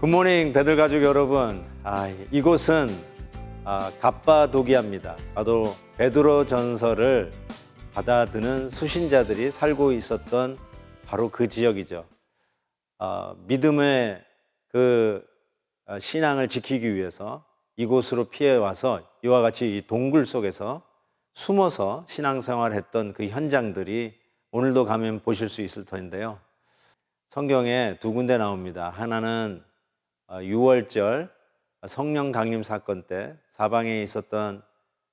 굿모닝 배들 가족 여러분. 이곳은 갑바도기아입니다. 바로 베드로 전서를 받아드는 수신자들이 살고 있었던 바로 그 지역이죠. 믿음의 그 신앙을 지키기 위해서 이곳으로 피해 와서 이와 같이 이 동굴 속에서 숨어서 신앙생활했던 그 현장들이 오늘도 가면 보실 수 있을 텐데요. 성경에 두 군데 나옵니다. 하나는 6월절 성령 강림 사건 때 사방에 있었던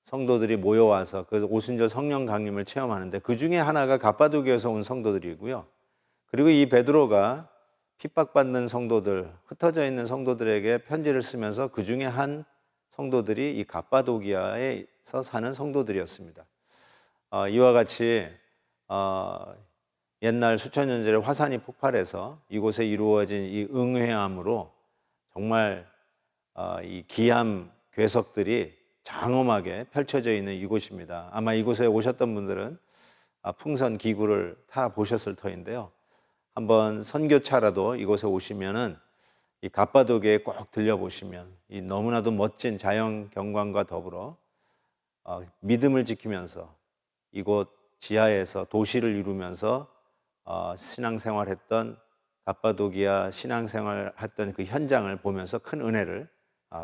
성도들이 모여와서 그 오순절 성령 강림을 체험하는데 그 중에 하나가 갑바도기에서 온 성도들이고요. 그리고 이 베드로가 핍박받는 성도들, 흩어져 있는 성도들에게 편지를 쓰면서 그 중에 한 성도들이 이 갑바도기아에서 사는 성도들이었습니다. 이와 같이 옛날 수천 년 전에 화산이 폭발해서 이곳에 이루어진 이 응회함으로 정말 이 기암 괴석들이 장엄하게 펼쳐져 있는 이곳입니다. 아마 이곳에 오셨던 분들은 풍선 기구를 타 보셨을 터인데요. 한번 선교차라도 이곳에 오시면은 이 갑바도기에 꼭 들려보시면 이 너무나도 멋진 자연 경관과 더불어 믿음을 지키면서 이곳 지하에서 도시를 이루면서 신앙생활했던 갑바도기아 신앙생활했던 그 현장을 보면서 큰 은혜를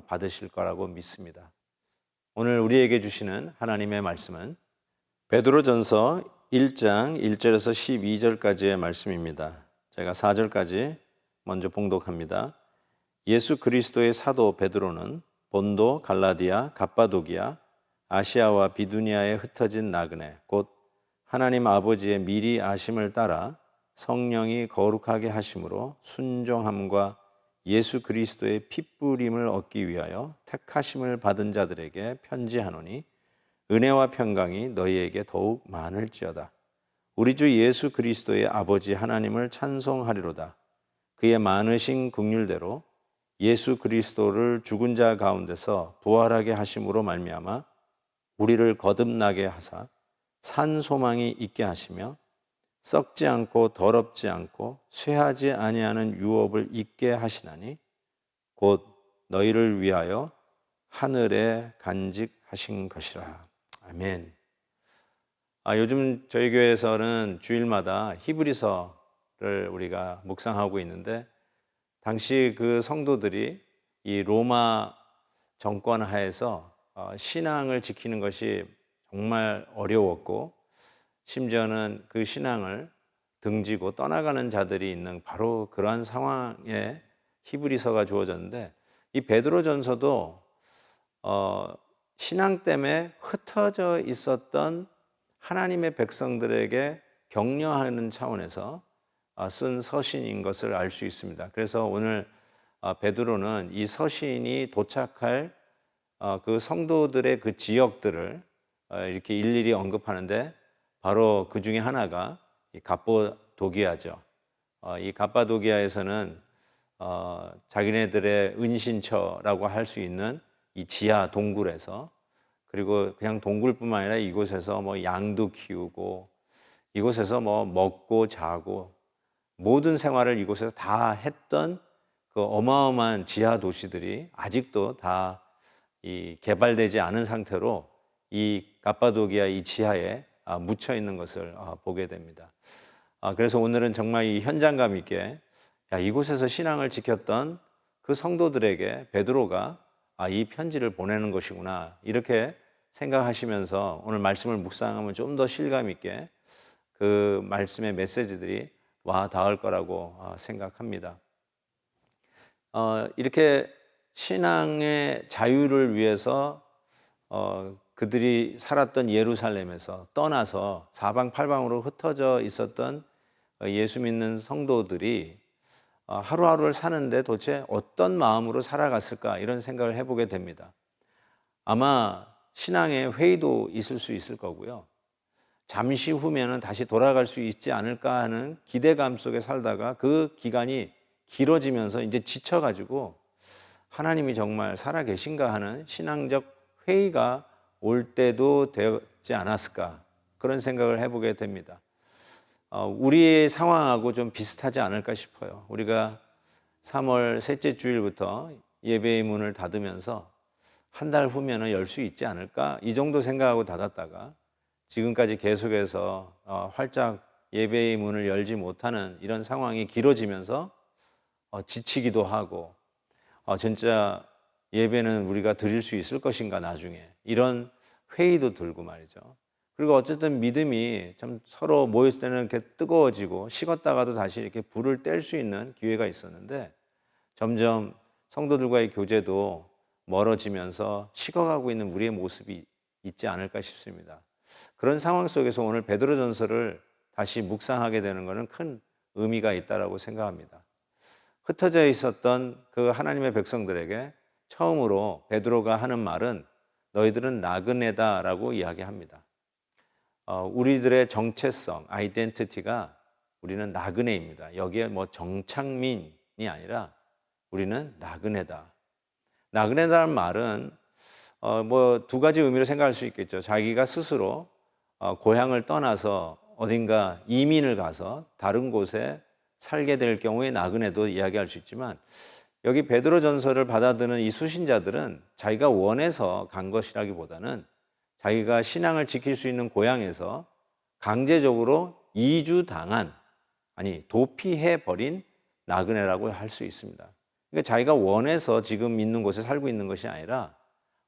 받으실 거라고 믿습니다. 오늘 우리에게 주시는 하나님의 말씀은 베드로전서 1장 1절에서 12절까지의 말씀입니다. 제가 4절까지 먼저 봉독합니다. 예수 그리스도의 사도 베드로는 본도, 갈라디아, 갑바도기아, 아시아와 비두니아에 흩어진 나그네 곧 하나님 아버지의 미리 아심을 따라 성령이 거룩하게 하심으로 순종함과 예수 그리스도의 핏부림을 얻기 위하여 택하심을 받은 자들에게 편지하노니 은혜와 평강이 너희에게 더욱 많을지어다. 우리 주 예수 그리스도의 아버지 하나님을 찬송하리로다. 그의 많으신 긍휼대로 예수 그리스도를 죽은 자 가운데서 부활하게 하심으로 말미암아 우리를 거듭나게 하사 산 소망이 있게 하시며 썩지 않고 더럽지 않고 쇠하지 아니하는 유업을 있게 하시나니 곧 너희를 위하여 하늘에 간직하신 것이라. 아멘. 요즘 저희 교회에서는 주일마다 히브리서를 우리가 묵상하고 있는데 당시 그 성도들이 이 로마 정권 하에서 신앙을 지키는 것이 정말 어려웠고 심지어는 그 신앙을 등지고 떠나가는 자들이 있는 바로 그러한 상황에 히브리서가 주어졌는데 이 베드로전서도 신앙 때문에 흩어져 있었던 하나님의 백성들에게 격려하는 차원에서 쓴 서신인 것을 알 수 있습니다. 그래서 오늘 베드로는 이 서신이 도착할 그 성도들의 그 지역들을 이렇게 일일이 언급하는데 바로 그 중에 하나가 이 갑바도기아죠. 이 갑바도기아에서는 자기네들의 은신처라고 할 수 있는 이 지하 동굴에서 그리고 그냥 동굴뿐만 아니라 이곳에서 뭐 양도 키우고 이곳에서 뭐 먹고 자고 모든 생활을 이곳에서 다 했던 그 어마어마한 지하 도시들이 아직도 다 이 개발되지 않은 상태로 이 갑바도기아 이 지하에 묻혀 있는 것을 보게 됩니다. 그래서 오늘은 정말 이 현장감 있게 이곳에서 신앙을 지켰던 그 성도들에게 베드로가 이 편지를 보내는 것이구나 이렇게 생각하시면서 오늘 말씀을 묵상하면 좀 더 실감 있게 그 말씀의 메시지들이 와 닿을 거라고 생각합니다. 이렇게 신앙의 자유를 위해서 그들이 살았던 예루살렘에서 떠나서 사방팔방으로 흩어져 있었던 예수 믿는 성도들이 하루하루를 사는데 도대체 어떤 마음으로 살아갔을까 이런 생각을 해보게 됩니다. 아마 신앙의 회의도 있을 수 있을 거고요. 잠시 후면은 다시 돌아갈 수 있지 않을까 하는 기대감 속에 살다가 그 기간이 길어지면서 이제 지쳐가지고 하나님이 정말 살아계신가 하는 신앙적 회의가 올 때도 되지 않았을까 그런 생각을 해보게 됩니다. 우리의 상황하고 좀 비슷하지 않을까 싶어요. 우리가 3월 셋째 주일부터 예배의 문을 닫으면서 한 달 후면은 열 수 있지 않을까? 이 정도 생각하고 닫았다가 지금까지 계속해서 활짝 예배의 문을 열지 못하는 이런 상황이 길어지면서 지치기도 하고 진짜 예배는 우리가 드릴 수 있을 것인가 나중에 이런 회의도 들고 말이죠. 그리고 어쨌든 믿음이 참 서로 모였을 때는 이렇게 뜨거워지고 식었다가도 다시 이렇게 불을 뗄 수 있는 기회가 있었는데 점점 성도들과의 교제도 멀어지면서 식어가고 있는 우리의 모습이 있지 않을까 싶습니다. 그런 상황 속에서 오늘 베드로전서를 다시 묵상하게 되는 것은 큰 의미가 있다라고 생각합니다. 흩어져 있었던 그 하나님의 백성들에게 처음으로 베드로가 하는 말은 너희들은 나그네다라고 이야기합니다. 우리들의 정체성, 아이덴티티가 우리는 나그네입니다. 여기에 뭐 정착민이 아니라 우리는 나그네다. 나그네다는 말은 뭐 두 가지 의미로 생각할 수 있겠죠. 자기가 스스로 고향을 떠나서 어딘가 이민을 가서 다른 곳에 살게 될 경우에 나그네도 이야기할 수 있지만 여기 베드로전서를 받아드는 이 수신자들은 자기가 원해서 간 것이라기보다는 자기가 신앙을 지킬 수 있는 고향에서 강제적으로 이주당한, 도피해버린 나그네라고 할 수 있습니다. 그러니까 자기가 원해서 지금 있는 곳에 살고 있는 것이 아니라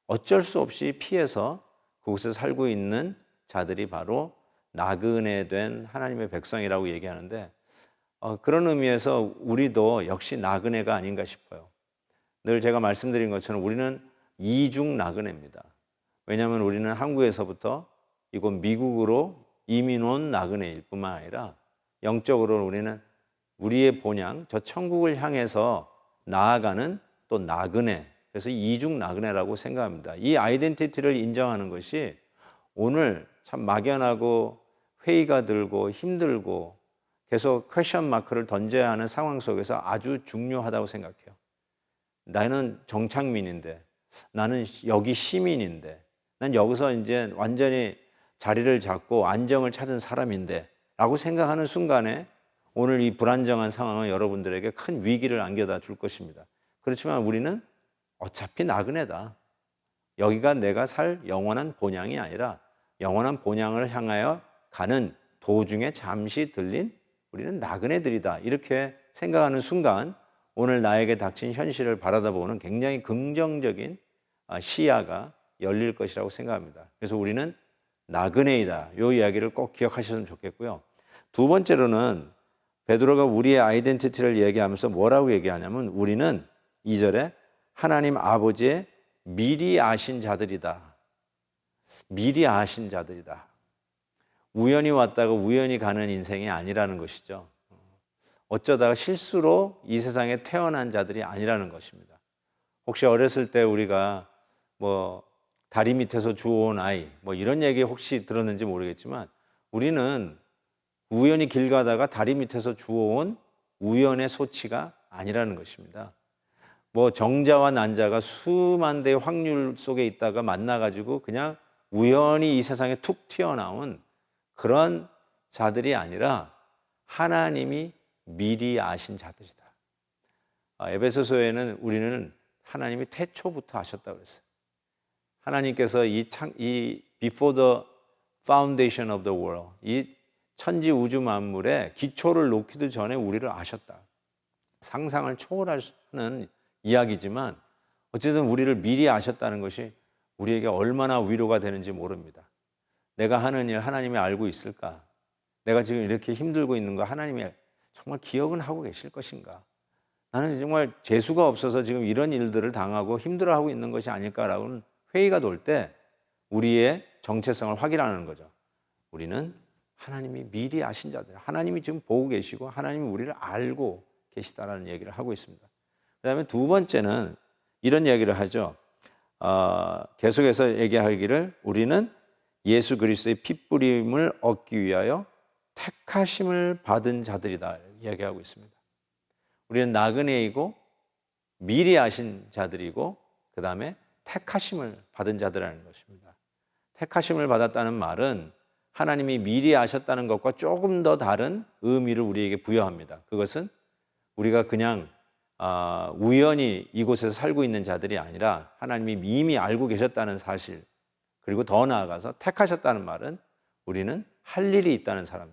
어쩔 수 없이 피해서 그곳에 살고 있는 자들이 바로 나그네 된 하나님의 백성이라고 얘기하는데 그런 의미에서 우리도 역시 나그네가 아닌가 싶어요. 늘 제가 말씀드린 것처럼 우리는 이중 나그네입니다. 왜냐하면 우리는 한국에서부터 이곳 미국으로 이민 온 나그네일 뿐만 아니라 영적으로 우리는 우리의 본향, 저 천국을 향해서 나아가는 또 나그네, 그래서 이중 나그네라고 생각합니다. 이 아이덴티티를 인정하는 것이 오늘 참 막연하고 회의가 들고 힘들고 계속 퀘션 마크를 던져야 하는 상황 속에서 아주 중요하다고 생각해요. 나는 정착민인데, 나는 여기 시민인데, 난 여기서 이제 완전히 자리를 잡고 안정을 찾은 사람인데 라고 생각하는 순간에 오늘 이 불안정한 상황은 여러분들에게 큰 위기를 안겨다 줄 것입니다. 그렇지만 우리는 어차피 나그네다. 여기가 내가 살 영원한 본향이 아니라 영원한 본향을 향하여 가는 도중에 잠시 들린 우리는 나그네들이다. 이렇게 생각하는 순간 오늘 나에게 닥친 현실을 바라다보는 굉장히 긍정적인 시야가 열릴 것이라고 생각합니다. 그래서 우리는 나그네이다. 이 이야기를 꼭 기억하셨으면 좋겠고요. 두 번째로는 베드로가 우리의 아이덴티티를 얘기하면서 뭐라고 얘기하냐면 우리는 2절에 하나님 아버지의 미리 아신 자들이다. 미리 아신 자들이다. 우연히 왔다가 우연히 가는 인생이 아니라는 것이죠. 어쩌다가 실수로 이 세상에 태어난 자들이 아니라는 것입니다. 혹시 어렸을 때 우리가 다리 밑에서 주워온 아이 이런 얘기 혹시 들었는지 모르겠지만 우리는 우연히 길 가다가 다리 밑에서 주워온 우연의 소치가 아니라는 것입니다. 정자와 난자가 수만 대의 확률 속에 있다가 만나가지고 그냥 우연히 이 세상에 툭 튀어나온 그런 자들이 아니라 하나님이 미리 아신 자들이다. 에베소서에는 우리는 하나님이 태초부터 아셨다고 그랬어요. 하나님께서 이 before the foundation of the world, 이 천지 우주 만물의 기초를 놓기도 전에 우리를 아셨다. 상상을 초월하는 이야기지만 어쨌든 우리를 미리 아셨다는 것이 우리에게 얼마나 위로가 되는지 모릅니다. 내가 하는 일 하나님이 알고 있을까? 내가 지금 이렇게 힘들고 있는 거 하나님이 정말 기억은 하고 계실 것인가? 나는 정말 재수가 없어서 지금 이런 일들을 당하고 힘들어하고 있는 것이 아닐까라고는 회의가 돌 때 우리의 정체성을 확인하는 거죠. 우리는 하나님이 미리 아신 자들, 하나님이 지금 보고 계시고 하나님이 우리를 알고 계시다라는 얘기를 하고 있습니다. 그 다음에 두 번째는 이런 얘기를 하죠. 계속해서 얘기하기를 우리는 예수 그리스도의 핏부림을 얻기 위하여 택하심을 받은 자들이다 얘기하고 있습니다. 우리는 나그네이고 미리 아신 자들이고 그 다음에 택하심을 받은 자들이라는 것입니다. 택하심을 받았다는 말은 하나님이 미리 아셨다는 것과 조금 더 다른 의미를 우리에게 부여합니다. 그것은 우리가 그냥 우연히 이곳에서 살고 있는 자들이 아니라 하나님이 이미 알고 계셨다는 사실, 그리고 더 나아가서 택하셨다는 말은 우리는 할 일이 있다는 사람,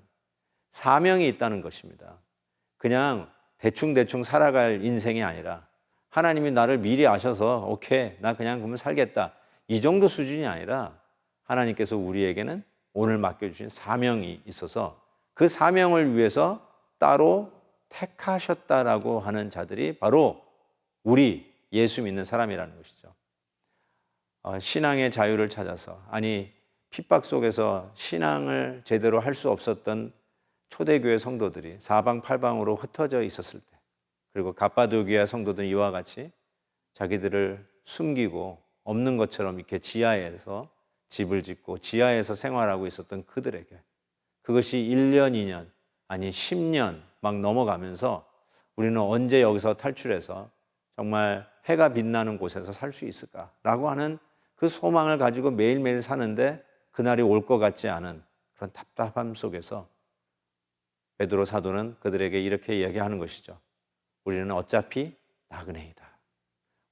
사명이 있다는 것입니다. 그냥 대충대충 살아갈 인생이 아니라 하나님이 나를 미리 아셔서 오케이, 나 그냥 그러면 살겠다, 이 정도 수준이 아니라 하나님께서 우리에게는 오늘 맡겨주신 사명이 있어서 그 사명을 위해서 따로 택하셨다라고 하는 자들이 바로 우리 예수 믿는 사람이라는 것이죠. 신앙의 자유를 찾아서, 아니 핍박 속에서 신앙을 제대로 할 수 없었던 초대교회 성도들이 사방팔방으로 흩어져 있었을 때, 그리고 갑바도기아 성도들은 이와 같이 자기들을 숨기고 없는 것처럼 이렇게 지하에서 집을 짓고 지하에서 생활하고 있었던 그들에게 그것이 1년, 2년, 아니 10년 막 넘어가면서 우리는 언제 여기서 탈출해서 정말 해가 빛나는 곳에서 살 수 있을까라고 하는 그 소망을 가지고 매일매일 사는데 그날이 올 것 같지 않은 그런 답답함 속에서 베드로 사도는 그들에게 이렇게 이야기하는 것이죠. 우리는 어차피 나그네이다.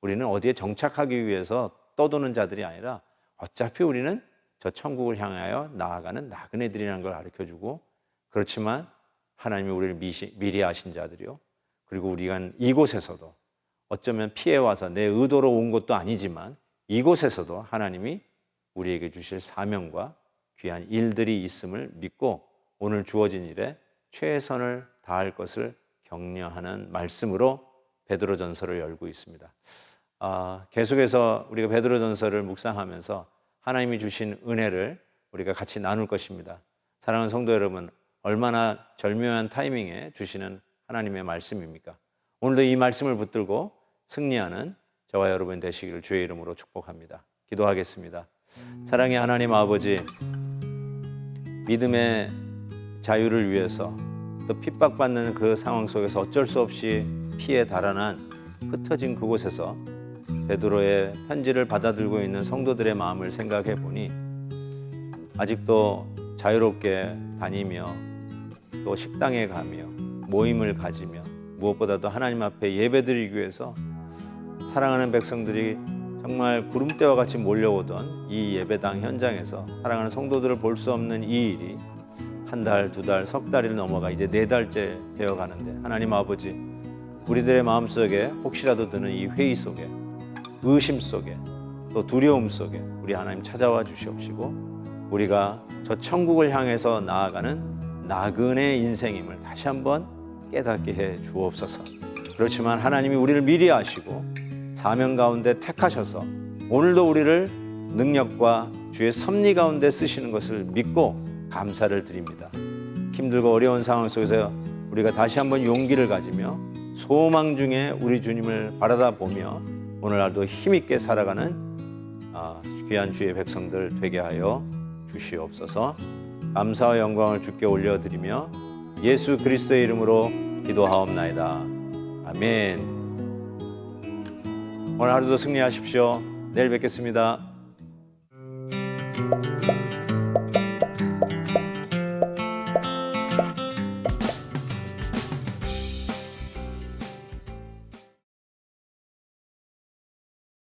우리는 어디에 정착하기 위해서 떠도는 자들이 아니라 어차피 우리는 저 천국을 향하여 나아가는 나그네들이라는 걸 가르쳐주고, 그렇지만 하나님이 우리를 미리 아신 자들이요, 그리고 우리가 이곳에서도 어쩌면 피해와서 내 의도로 온 것도 아니지만 이곳에서도 하나님이 우리에게 주실 사명과 귀한 일들이 있음을 믿고 오늘 주어진 일에 최선을 다할 것을 격려하는 말씀으로 베드로전서를 열고 있습니다. 계속해서 우리가 베드로전서를 묵상하면서 하나님이 주신 은혜를 우리가 같이 나눌 것입니다. 사랑하는 성도 여러분, 얼마나 절묘한 타이밍에 주시는 하나님의 말씀입니까? 오늘도 이 말씀을 붙들고 승리하는 저와 여러분 되시기를 주의 이름으로 축복합니다. 기도하겠습니다. 사랑의 하나님 아버지, 믿음의 자유를 위해서 또 핍박받는 그 상황 속에서 어쩔 수 없이 피해 달아난 흩어진 그곳에서 베드로의 편지를 받아들고 있는 성도들의 마음을 생각해 보니 아직도 자유롭게 다니며 또 식당에 가며 모임을 가지며 무엇보다도 하나님 앞에 예배드리기 위해서 사랑하는 백성들이 정말 구름대와 같이 몰려오던 이 예배당 현장에서 사랑하는 성도들을 볼 수 없는 이 일이 한 달, 두 달, 석 달이 넘어가 이제 4달째 되어 가는데, 하나님 아버지, 우리들의 마음속에 혹시라도 드는 이 회의 속에, 의심 속에, 또 두려움 속에 우리 하나님 찾아와 주시옵시고 우리가 저 천국을 향해서 나아가는 나그네 인생임을 다시 한번 깨닫게 해 주옵소서. 그렇지만 하나님이 우리를 미리 아시고 사명 가운데 택하셔서 오늘도 우리를 능력과 주의 섭리 가운데 쓰시는 것을 믿고 감사를 드립니다. 힘들고 어려운 상황 속에서 우리가 다시 한번 용기를 가지며 소망 중에 우리 주님을 바라다보며 오늘날도 힘있게 살아가는 귀한 주의 백성들 되게 하여 주시옵소서. 감사와 영광을 주께 올려드리며 예수 그리스도의 이름으로 기도하옵나이다. 아멘. 오늘 하루도 승리하십시오. 내일 뵙겠습니다.